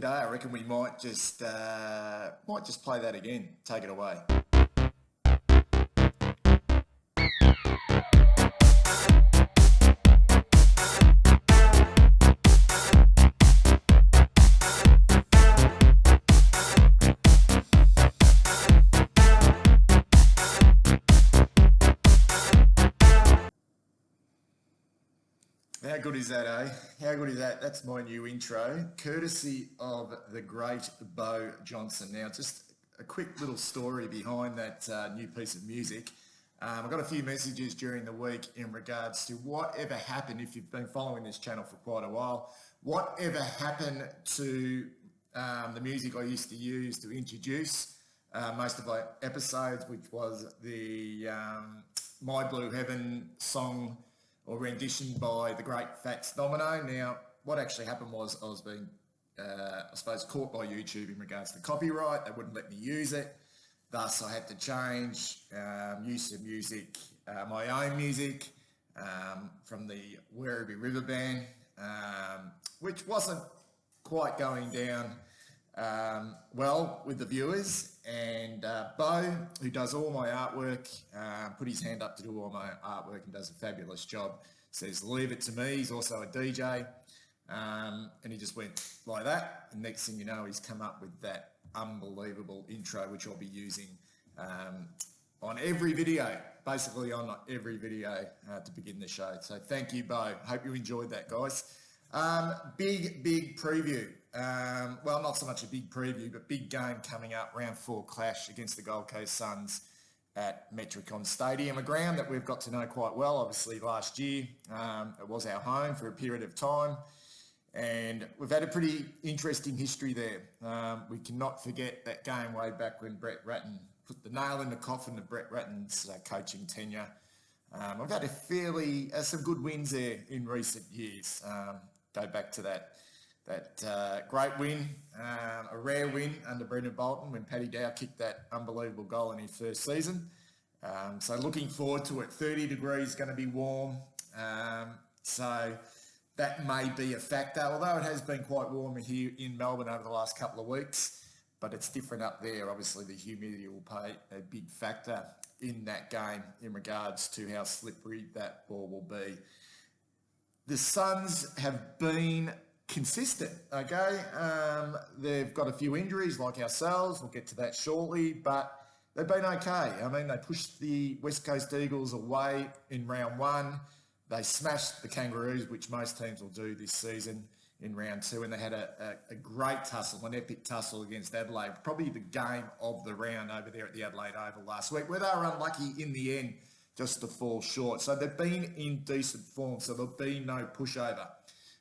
G'day, I reckon we might just play that again. Take it away. How good is that, eh? How good is that? That's my new intro, courtesy of the great Bo Johnson. Now, just a quick little story behind that new piece of music. I got a few messages during the week in regards to whatever happened, if you've been following this channel for quite a while, whatever happened to the music I used to use to introduce most of my episodes, which was the My Blue Heaven song or rendition by the great Fats Domino. Now, what actually happened was I was being, I suppose, caught by YouTube in regards to copyright. They wouldn't let me use it. Thus, I had to change use of music, my own music from the Werribee River Band, which wasn't quite going down well with the viewers. And Bo, who does all my artwork, put his hand up to do all my artwork and does a fabulous job, says leave it to me. He's also a DJ, and he just went like that, and next thing you know, he's come up with that unbelievable intro, which I'll be using on every video, basically on every video to begin the show. So thank you, Bo. Hope you enjoyed that, guys. Big preview. Well, not so much a big preview, but big game coming up, round 4 clash against the Gold Coast Suns at Metricon Stadium, a ground that we've got to know quite well. Obviously, last year it was our home for a period of time, and we've had a pretty interesting history there. We cannot forget that game way back when Brett Ratton put the nail in the coffin of Brett Ratton's coaching tenure. I've had some good wins there in recent years. Go back to that great win, a rare win under Brendan Bolton when Paddy Dow kicked that unbelievable goal in his first season. So looking forward to it. 30 degrees, going to be warm. So that may be a factor, although it has been quite warm here in Melbourne over the last couple of weeks, but it's different up there. Obviously, the humidity will play a big factor in that game in regards to how slippery that ball will be. The Suns have been consistent, okay? They've got a few injuries like ourselves. We'll get to that shortly, but they've been okay. I mean, they pushed the West Coast Eagles away in round 1. They smashed the Kangaroos, which most teams will do this season, in round 2, and they had a great tussle, an epic tussle against Adelaide, probably the game of the round over there at the Adelaide Oval last week, where they were unlucky in the end just to fall short. So they've been in decent form, so there'll be no pushover.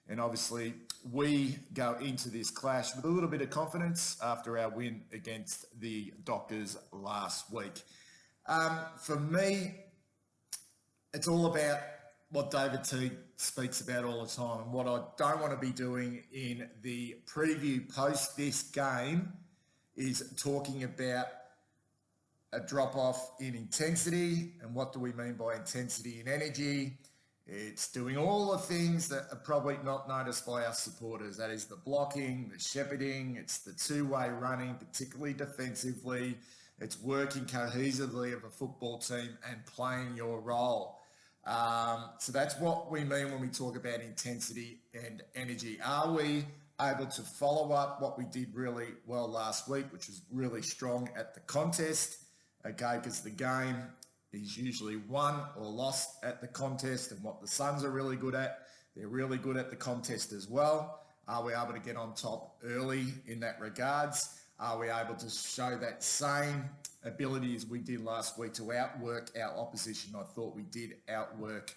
And obviously, we go into this clash with a little bit of confidence after our win against the Dockers last week. For me, it's all about what David Teague speaks about all the time. And what I don't want to be doing in the preview post this game is talking about a drop-off in intensity. And what do we mean by intensity and energy? It's doing all the things that are probably not noticed by our supporters. That is the blocking, the shepherding, it's the two-way running, particularly defensively. It's working cohesively of a football team and playing your role. So that's what we mean when we talk about intensity and energy. Are we able to follow up what we did really well last week, which was really strong at the contest? Okay, because the game is usually won or lost at the contest, and what the Suns are really good at, they're really good at the contest as well. Are we able to get on top early in that regards? Are we able to show that same ability as we did last week to outwork our opposition? I thought we did outwork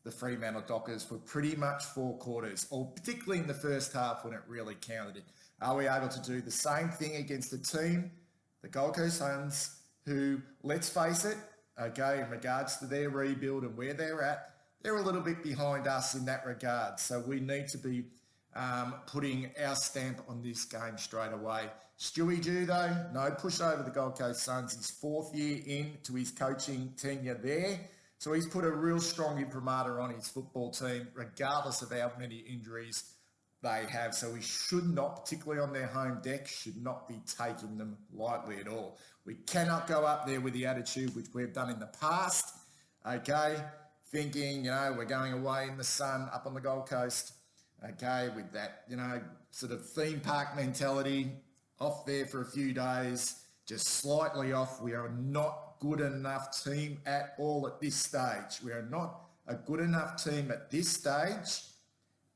the Fremantle Dockers for pretty much 4 quarters, or particularly in the first half when it really counted. Are we able to do the same thing against the team, the Gold Coast Suns, who, let's face it, okay, in regards to their rebuild and where they're at, they're a little bit behind us in that regard. So we need to be putting our stamp on this game straight away. Stewie Jew, though, no push over the Gold Coast Suns. His 4th year into his coaching tenure there. So he's put a real strong imprimatur on his football team, regardless of how many injuries they have. So we should not, particularly on their home deck, should not be taking them lightly at all. We cannot go up there with the attitude which we've done in the past, okay, thinking, we're going away in the sun up on the Gold Coast, okay, with that, sort of theme park mentality, off there for a few days, just slightly off. We are not good enough team at all at this stage. We are not a good enough team at this stage,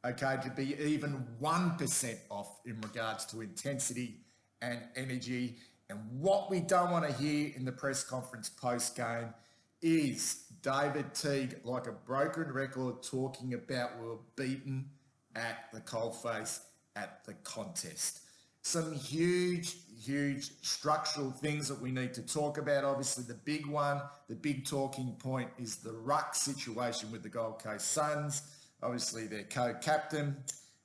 okay, to be even 1% off in regards to intensity and energy. And what we don't want to hear in the press conference post-game is David Teague, like a broken record, talking about we were beaten at the coalface at the contest. Some huge structural things that we need to talk about. Obviously, the big one, the big talking point is the ruck situation with the Gold Coast Suns. Obviously, their co-captain,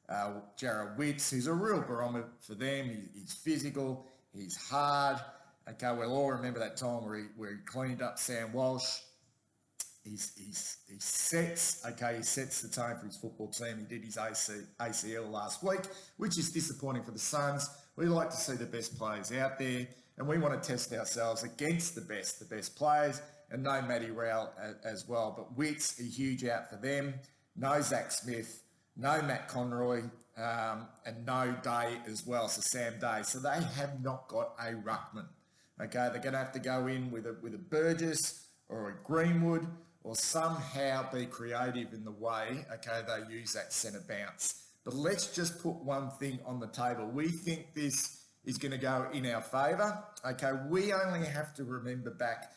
Jarrod Witts, who's a real barometer for them. He's physical, he's hard. Okay, we'll all remember that time where he cleaned up Sam Walsh. He sets the tone for his football team. He did his ACL last week, which is disappointing for the Suns. We like to see the best players out there, and we want to test ourselves against the best players, and no Matty Rowell as well. But Witts, a huge out for them. No Zach Smith, no Matt Conroy, and no Day as well, so Sam Day. So they have not got a ruckman. Okay, they're going to have to go in with a Burgess or a Greenwood, or somehow be creative in the way, okay, they use that centre bounce. But let's just put one thing on the table. We think this is going to go in our favour. Okay, we only have to remember back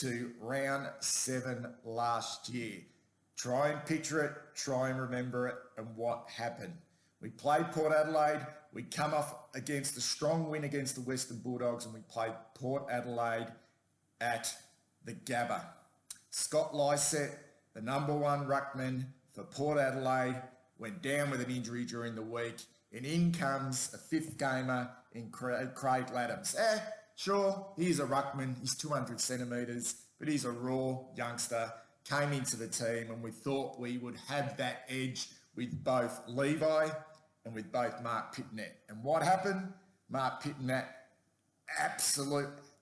to round 7 last year. Try and picture it, try and remember it, and what happened. We played Port Adelaide. We come off against a strong win against the Western Bulldogs, and we played Port Adelaide at the Gabba. Scott Lysett, the number one ruckman for Port Adelaide, went down with an injury during the week, and in comes a fifth gamer in Craig Laddams. Sure, he's a ruckman, he's 200 centimetres, but he's a raw youngster, came into the team, and we thought we would have that edge with both Levi and with both Mark Pitnet. And what happened? Mark Pitnet,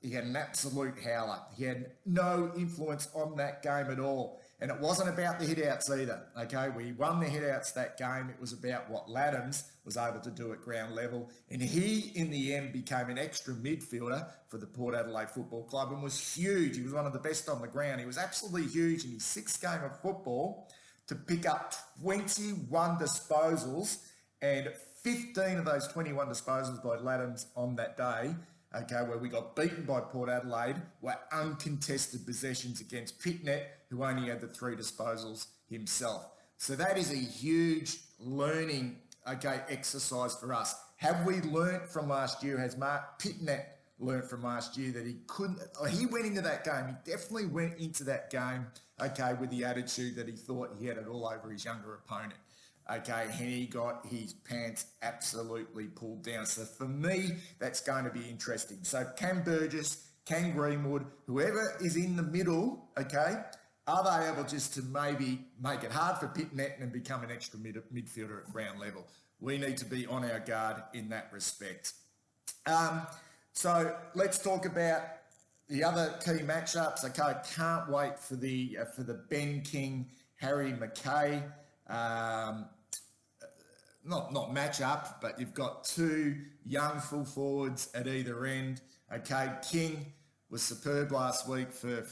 he had an absolute howler. He had no influence on that game at all. And it wasn't about the hit-outs either, okay? We won the hit-outs that game. It was about what Laddams was able to do at ground level. And he, in the end, became an extra midfielder for the Port Adelaide Football Club and was huge. He was one of the best on the ground. He was absolutely huge in his sixth game of football to pick up 21 disposals, and 15 of those 21 disposals by Laddams on that day, okay, where we got beaten by Port Adelaide, were uncontested possessions against Pitnet, who only had the 3 disposals himself. So that is a huge learning, okay, exercise for us. Have we learnt from last year? Has Mark Pitnet learnt from last year that he went into that game, he definitely went into that game, okay, with the attitude that he thought he had it all over his younger opponent. Okay, and he got his pants absolutely pulled down. So for me, that's going to be interesting. So can Burgess, can Greenwood, whoever is in the middle, okay, are they able just to maybe make it hard for Pitnet and become an extra midfielder at ground level? We need to be on our guard in that respect. So let's talk about the other key matchups. Okay, I can't wait for the Ben King, Harry McKay. Not match up, but you've got 2 young full forwards at either end. Okay, King was superb last week for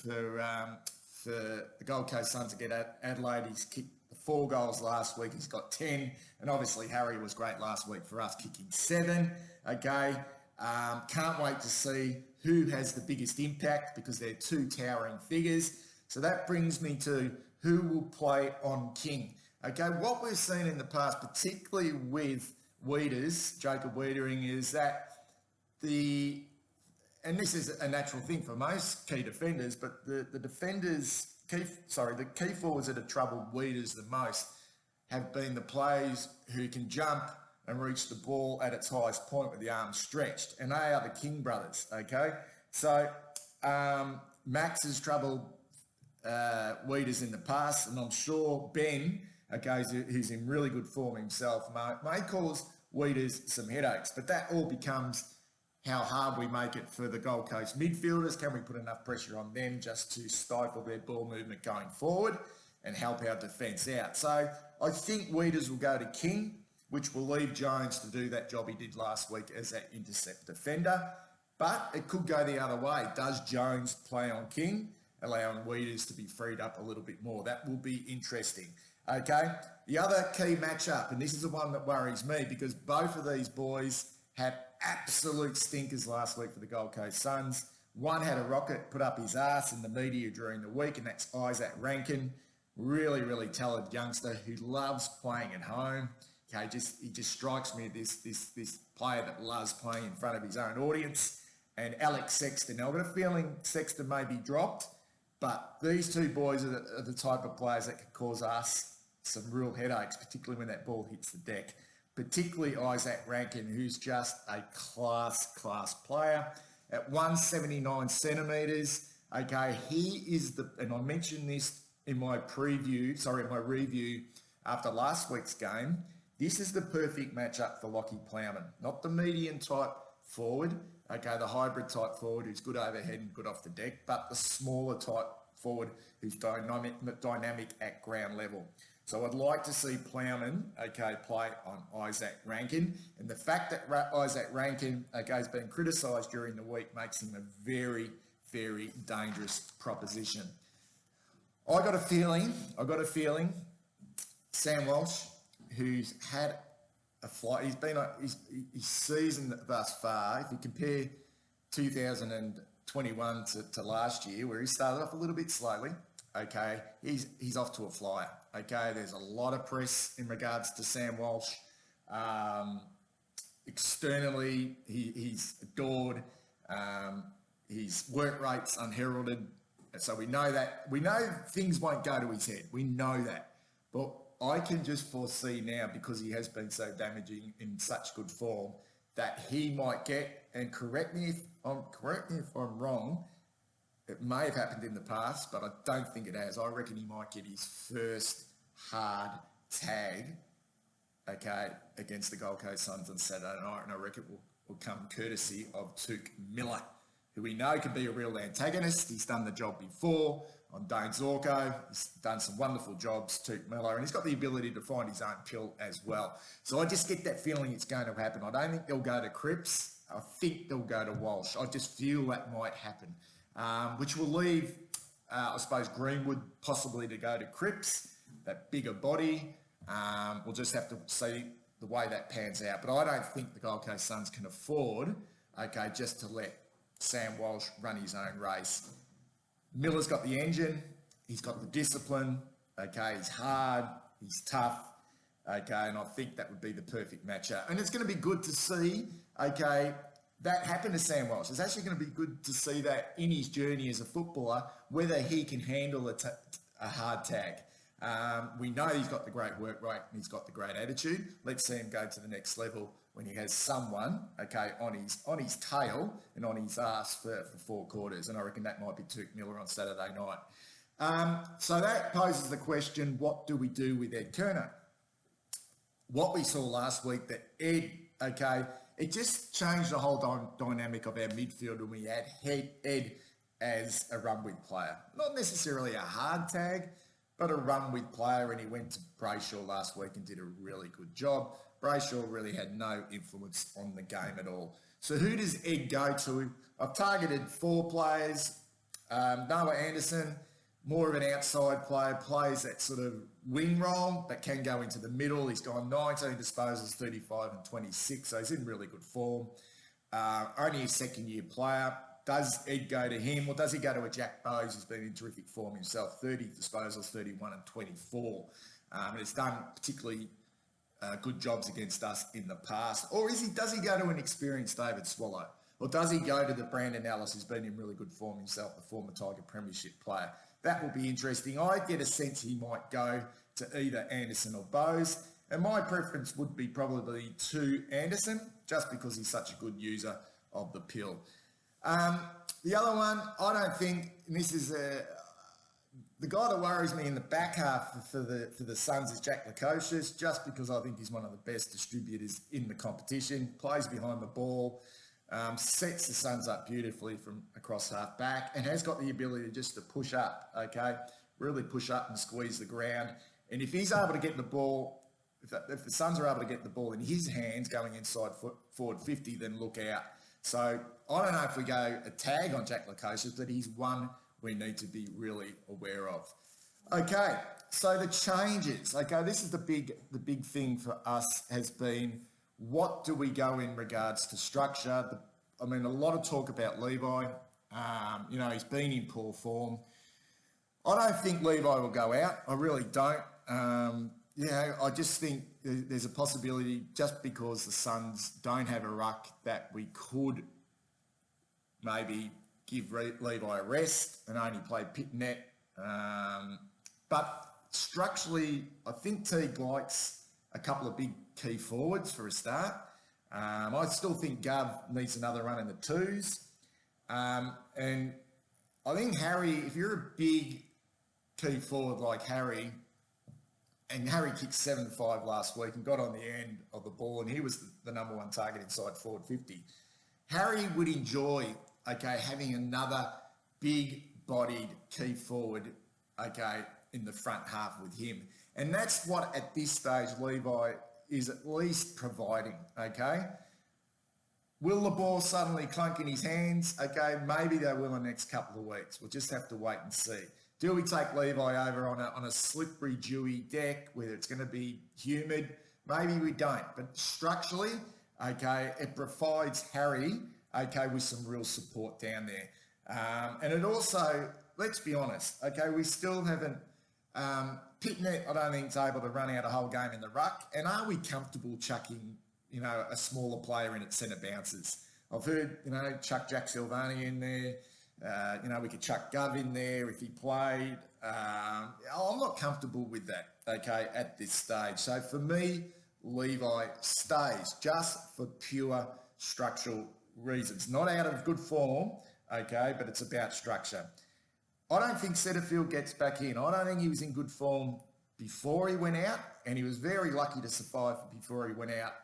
the Gold Coast Suns to get at Adelaide. He's kicked 4 goals last week. He's got 10, and obviously Harry was great last week for us, kicking 7. Okay, can't wait to see who has the biggest impact because they're 2 towering figures. So that brings me to who will play on King. Okay, what we've seen in the past, particularly with Jacob Wiedering, is that and this is a natural thing for most key defenders, but the key forwards that have troubled Wieders the most have been the players who can jump and reach the ball at its highest point with the arms stretched, and they are the King brothers, okay? So Max has troubled Wieders in the past, and I'm sure Ben okay, who's in really good form himself, may cause Weeders some headaches. But that all becomes how hard we make it for the Gold Coast midfielders. Can we put enough pressure on them just to stifle their ball movement going forward and help our defence out? So I think Weeders will go to King, which will leave Jones to do that job he did last week as that intercept defender. But it could go the other way. Does Jones play on King, allowing Weeders to be freed up a little bit more? That will be interesting. Okay, the other key matchup, and this is the one that worries me because both of these boys had absolute stinkers last week for the Gold Coast Suns. One had a rocket put up his ass in the media during the week, and that's Isaac Rankin. Really, really talented youngster who loves playing at home. Okay, he just strikes me as this player that loves playing in front of his own audience. And Alex Sexton. Now, I've got a feeling Sexton may be dropped, but these two boys are the type of players that can cause us some real headaches, particularly when that ball hits the deck. Particularly Isaac Rankin, who's just a class player. At 179 centimetres, okay, he is and I mentioned this in my review after last week's game. This is the perfect matchup for Lachie Plowman, not the median type forward, okay, the hybrid type forward who's good overhead and good off the deck, but the smaller type forward who's dynamic at ground level. So I'd like to see Plowman, okay, play on Isaac Rankin. And the fact that Isaac Rankin, okay, has been criticised during the week makes him a very, very dangerous proposition. I got a feeling Sam Walsh, who's had a flight, his season thus far, if you compare 2021 to last year, where he started off a little bit slowly, okay, he's off to a flyer. Okay, there's a lot of press in regards to Sam Walsh. Externally, he's adored. His work rate's unheralded. So we know things won't go to his head. We know that. But I can just foresee now, because he has been so damaging in such good form, that he might get, and correct me if I'm wrong, it may have happened in the past, but I don't think it has. I reckon he might get his first hard tag, okay, against the Gold Coast Suns on Saturday night, and I reckon it will come courtesy of Tuke Miller, who we know can be a real antagonist. He's done the job before on Dane Zorko. He's done some wonderful jobs, Tuke Miller, and he's got the ability to find his own pill as well. So I just get that feeling it's going to happen. I don't think they'll go to Cripps. I think they'll go to Walsh. I just feel that might happen. Which will leave, I suppose, Greenwood possibly to go to Cripps, that bigger body. We'll just have to see the way that pans out. But I don't think the Gold Coast Suns can afford, okay, just to let Sam Walsh run his own race. Miller's got the engine. He's got the discipline. Okay, he's hard. He's tough. Okay, and I think that would be the perfect matchup. And it's going to be good to see, okay, that happened to Sam Walsh. It's actually going to be good to see that in his journey as a footballer, whether he can handle a hard tag. We know he's got the great work rate and he's got the great attitude. Let's see him go to the next level when he has someone, okay, on his tail and on his ass for 4 quarters. And I reckon that might be Tuke Miller on Saturday night. So that poses the question, what do we do with Ed Kerner? What we saw last week, that Ed, okay, it just changed the whole dynamic of our midfield when we had Ed as a run-with player. Not necessarily a hard tag, but a run-with player, and he went to Brayshaw last week and did a really good job. Brayshaw really had no influence on the game at all. So who does Ed go to? I've targeted 4 players. Noah Anderson, more of an outside player, plays that sort of wing role, but can go into the middle. He's gone 19 disposals, 35 and 26, so he's in really good form. Only a second-year player. Does Ed go to him, or does he go to a Jack Bowes who's been in terrific form himself? 30 disposals, 31 and 24. And it's done particularly good jobs against us in the past. Or does he go to an experienced David Swallow? Or does he go to the Brandon Ellis, who's been in really good form himself, the former Tiger Premiership player? That will be interesting. I get a sense he might go to either Anderson or Bowes. And my preference would be probably to Anderson, just because he's such a good user of the pill. The other one, I don't think, and this is The guy that worries me in the back half for the Suns is Jack Lukosius, just because I think he's one of the best distributors in the competition, plays behind the ball, sets the Suns up beautifully from across half back, and has got the ability just to push up, okay? Really push up and squeeze the ground. And if he's able to get the ball, if the Suns are able to get the ball in his hands going inside forward 50, then look out. So I don't know if we go a tag on Jack Lukosius, but he's one we need to be really aware of. Okay, so the changes. Okay, this is the big thing for us has been, what do we go in regards to structure? I mean, a lot of talk about Levi. He's been in poor form. I don't think Levi will go out. I really don't. I just think there's a possibility, just because the Suns don't have a ruck, that we could maybe give Levi a rest and only play Pitnet. But structurally, I think Teague likes a couple of big key forwards for a start. I still think Gov needs another run in the twos. And I think Harry, if you're a big key forward like Harry, and Harry kicked 7-5 last week and got on the end of the ball, and he was the number one target inside forward 50. Harry would enjoy, having another big-bodied key forward, in the front half with him. And that's what, at this stage, Levi is at least providing, Will the ball suddenly clunk in his hands? Maybe they will in the next couple of weeks. We'll just have to wait and see. Do we take Levi over on a slippery, dewy deck where it's going to be humid? Maybe we don't. But structurally, it provides Harry, with some real support down there. And it also, let's be honest, we still haven't, Pitnet, I don't think, is able to run out a whole game in the ruck. And are we comfortable chucking, a smaller player in at centre bounces? I've heard, chuck Jack Silvani in there. We could chuck Gov in there if he played. I'm not comfortable with that, at this stage. So for me, Levi stays just for pure structural reasons. Not out of good form, but it's about structure. I don't think Setterfield gets back in. I don't think he was in good form before he went out, and he was very lucky to survive before he went out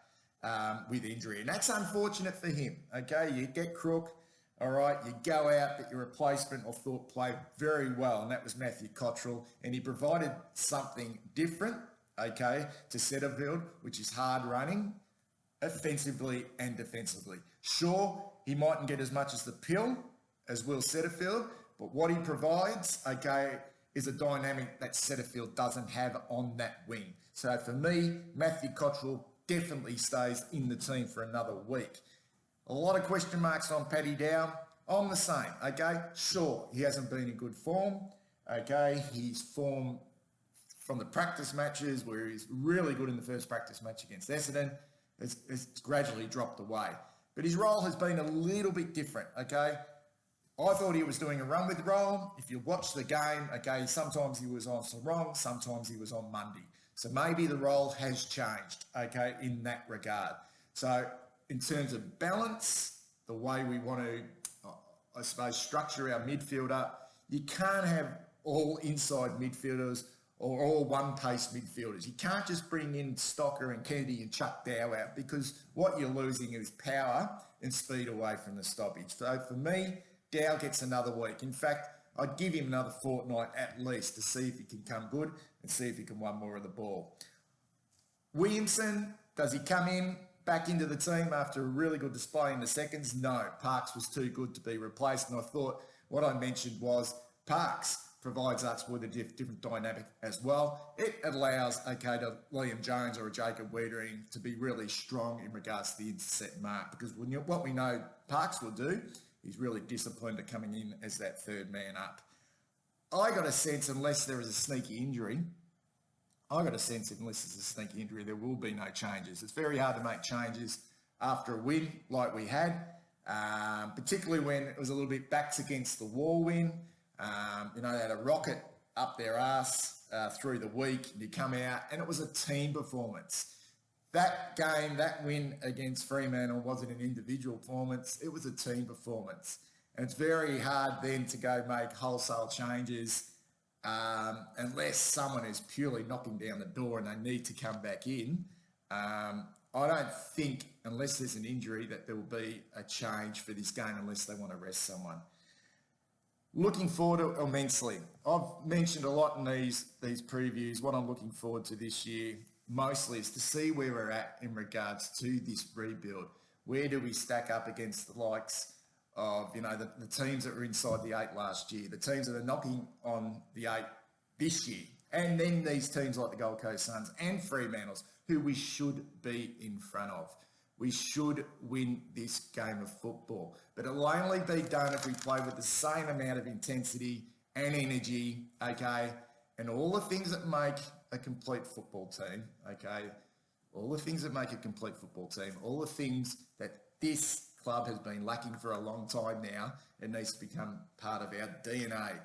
with injury. And that's unfortunate for him, You get Crook. All right, you go out, but your replacement, I thought, played very well, and that was Matthew Cottrell, and he provided something different, to Setterfield, which is hard running, offensively and defensively. Sure, he mightn't get as much as the pill as Will Setterfield, but what he provides, is a dynamic that Setterfield doesn't have on that wing. So for me, Matthew Cottrell definitely stays in the team for another week. A lot of question marks on Paddy Dow. I'm the same, Sure, he hasn't been in good form, His form from the practice matches, where he's really good in the first practice match against Essendon, has gradually dropped away. But his role has been a little bit different, I thought he was doing a run with role. If you watch the game, sometimes he was on Sarong, sometimes he was on Monday. So maybe the role has changed, in that regard. So in terms of balance, the way we want to, I suppose, structure our midfielder, you can't have all inside midfielders or all one-pace midfielders. You can't just bring in Stocker and Kennedy and chuck Dow out, because what you're losing is power and speed away from the stoppage. So for me, Dow gets another week. In fact, I'd give him another fortnight at least to see if he can come good and see if he can win more of the ball. Williamson, does he come in back into the team after a really good display in the seconds? No, Parks was too good to be replaced. And I thought what I mentioned was Parks provides us with a different dynamic as well. It allows, to Liam Jones or a Jacob Wiedering to be really strong in regards to the intercept mark, because what we know Parks will do, he's really disciplined at coming in as that third man up. I got a sense, unless there is a sneaky injury, there will be no changes. It's very hard to make changes after a win like we had, particularly when it was a little bit backs against the wall win. They had a rocket up their arse through the week, and you come out, and it was a team performance. That game, that win against Fremantle wasn't an individual performance, it was a team performance. And it's very hard then to go make wholesale changes unless someone is purely knocking down the door and they need to come back in. I don't think, unless there's an injury, that there will be a change for this game unless they want to rest someone. Looking forward to it immensely. I've mentioned a lot in these previews. What I'm looking forward to this year mostly is to see where we're at in regards to this rebuild. Where do we stack up against the likes of, the teams that were inside the 8 last year, the teams that are knocking on the 8 this year, and then these teams like the Gold Coast Suns and Fremantles, who we should be in front of. We should win this game of football, but it'll only be done if we play with the same amount of intensity and energy, okay, and all the things that make a complete football team, okay, all the things that make a complete football team, all the things that this club has been lacking for a long time now. It needs to become part of our DNA,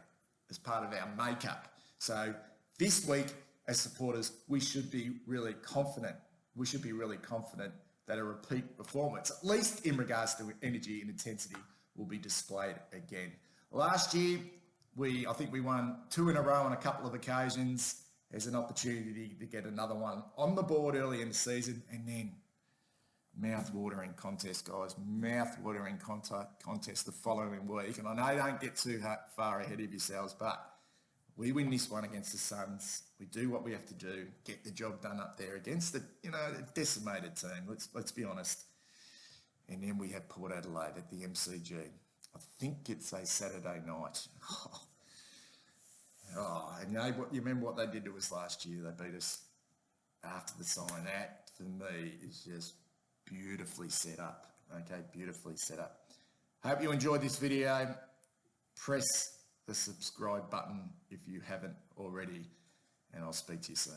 as part of our makeup. So this week, as supporters, we should be really confident. We should be really confident that a repeat performance, at least in regards to energy and intensity, will be displayed again. Last year, I think we won 2 in a row on a couple of occasions. There's an opportunity to get another one on the board early in the season, and then mouth-watering contest, guys. Mouth-watering contest the following week. And I know don't get too far ahead of yourselves, but we win this one against the Suns. We do what we have to do, get the job done up there against the, a decimated team. Let's be honest. And then we have Port Adelaide at the MCG. I think it's a Saturday night. And you remember what they did to us last year? They beat us after the sign. That, for me, is just beautifully set up. Okay, beautifully set up. Hope you enjoyed this video. Press the subscribe button if you haven't already, and I'll speak to you soon.